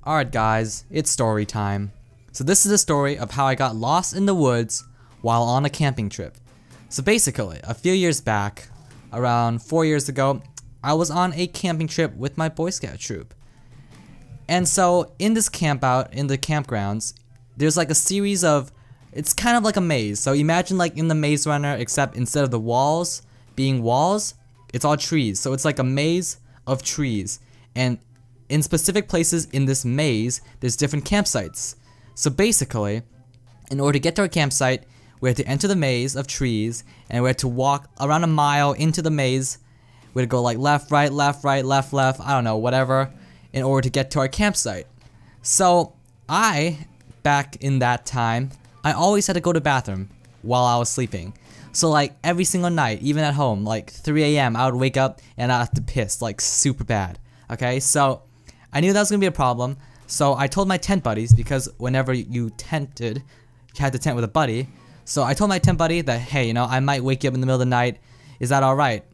Alright guys, it's story time. So this is a story of how I got lost in the woods while on a camping trip. So basically, a few years back, around 4 years ago, I was on a camping trip with my Boy Scout troop. And so in this camp out, in the campgrounds, there's like a series of, it's kind of like a maze. So imagine like in the Maze Runner, except instead of the walls being walls, it's all trees. So it's like a maze of trees. And in specific places in this maze, there's different campsites. So basically, in order to get to our campsite, we had to enter the maze of trees, and we had to walk around a mile into the maze. We had to go like left, right, left, left, I don't know, whatever, in order to get to our campsite. So back in that time, I always had to go to the bathroom while I was sleeping. So like every single night, even at home, like 3 AM, I would wake up and I have to piss like super bad. Okay, so I knew that was gonna be a problem. So I told my tent buddies, because whenever you tented, you had to tent with a buddy. So I told my tent buddy that, hey, you know, I might wake you up in the middle of the night. Is that alright?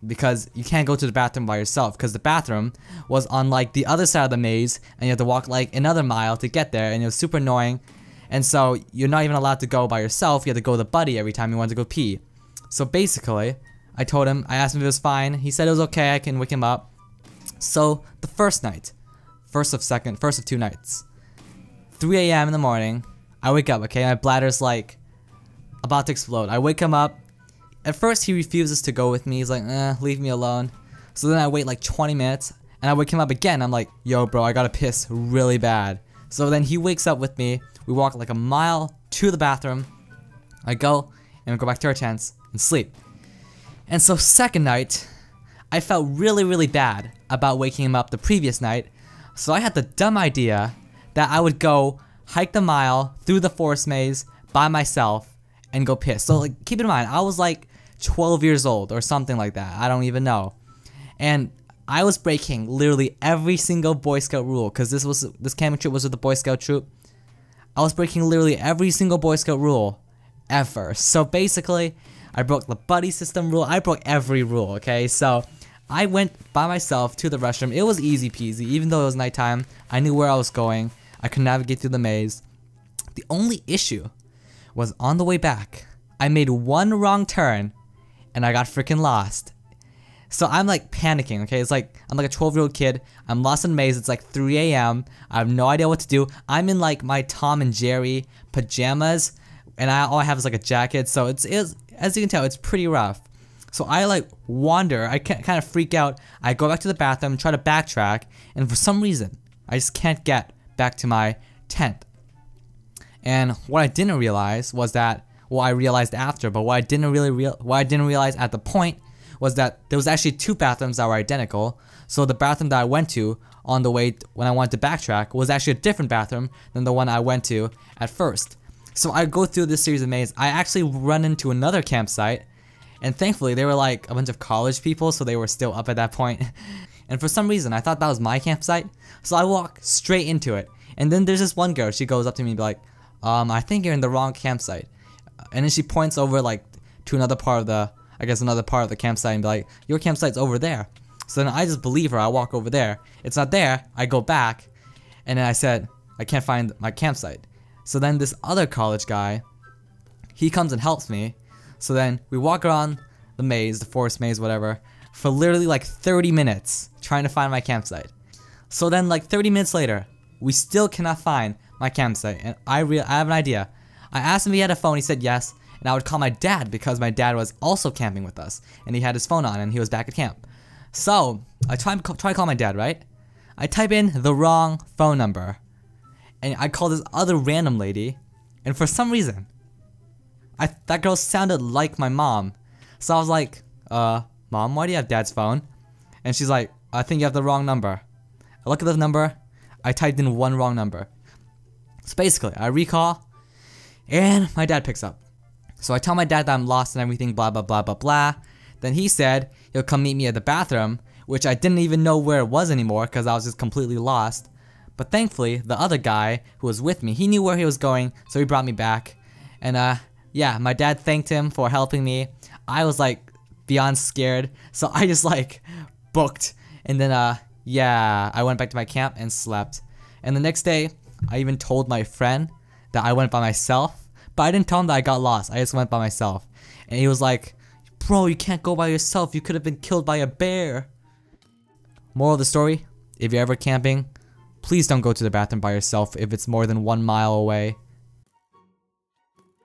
Because you can't go to the bathroom by yourself, because the bathroom was on like the other side of the maze, and you had to walk like another mile to get there, and it was super annoying. And so you're not even allowed to go by yourself. You had to go with a buddy every time you wanted to go pee. So basically, I told him, I asked him if it was fine. He said it was okay, I can wake him up. So the first night, first of 2 nights, 3 AM in the morning, I wake up, okay, my bladder's like about to explode. I wake him up. At first he refuses to go with me. He's like, leave me alone. So then I wait like 20 minutes, and I wake him up again. I'm like, yo bro, I gotta piss really bad. So then he wakes up with me. We walk like a mile to the bathroom. I go, and we go back to our tents and sleep. And so second night, I felt really bad about waking him up the previous night. So I had the dumb idea that I would go hike the mile through the forest maze by myself and go piss. So like, keep in mind, I was like 12 years old or something like that. I don't even know. And I was breaking literally every single Boy Scout rule, because this camping trip was with the Boy Scout troop. I was breaking literally every single Boy Scout rule ever. So basically, I broke the buddy system rule. I broke every rule, okay? So I went by myself to the restroom. It was easy peasy. Even though it was nighttime, I knew where I was going. I could navigate through the maze. The only issue was on the way back, I made one wrong turn and I got freaking lost. So I'm like panicking, okay? It's like, I'm like a 12-year-old kid. I'm lost in a maze. It's like 3 AM. I have no idea what to do. I'm in like my Tom and Jerry pajamas, and all I have is like a jacket. So it's as you can tell, it's pretty rough. So I like wander, I kind of freak out. I go back to the bathroom, try to backtrack, and for some reason, I just can't get back to my tent. And what I didn't realize was that, well, I realized after, but what I didn't realize at the point was that there was actually 2 bathrooms that were identical. So the bathroom that I went to on the way when I wanted to backtrack was actually a different bathroom than the one I went to at first. So I go through this series of mazes. I actually run into another campsite, and thankfully they were like a bunch of college people, so they were still up at that point. And for some reason, I thought that was my campsite, so I walk straight into it. And then there's this one girl, she goes up to me and be like, I think you're in the wrong campsite. And then she points over like to another part of the campsite and be like, your campsite's over there. So then I just believe her, I walk over there. It's not there, I go back, and then I said, I can't find my campsite. So then this other college guy, he comes and helps me. So then we walk around the maze, the forest maze, whatever, for literally like 30 minutes trying to find my campsite. So then like 30 minutes later, we still cannot find my campsite, and I have an idea. I asked him if he had a phone, he said yes, and I would call my dad because my dad was also camping with us, and he had his phone on and he was back at camp. So I try to call my dad, right? I type in the wrong phone number, and I call this other random lady, and for some reason, that girl sounded like my mom. So I was like, Mom, why do you have dad's phone? And she's like, I think you have the wrong number. I look at the number, I typed in one wrong number. So basically, I recall, and my dad picks up. So I tell my dad that I'm lost and everything, blah blah blah blah blah. Then he said he'll come meet me at the bathroom, which I didn't even know where it was anymore because I was just completely lost. But thankfully, the other guy who was with me, he knew where he was going, so he brought me back. And yeah, my dad thanked him for helping me. I was like beyond scared, so I just like booked. And then yeah, I went back to my camp and slept. And the next day, I even told my friend that I went by myself, but I didn't tell him that I got lost. I just went by myself. And he was like, bro, you can't go by yourself. You could have been killed by a bear. Moral of the story, if you're ever camping, please don't go to the bathroom by yourself if it's more than 1 mile away.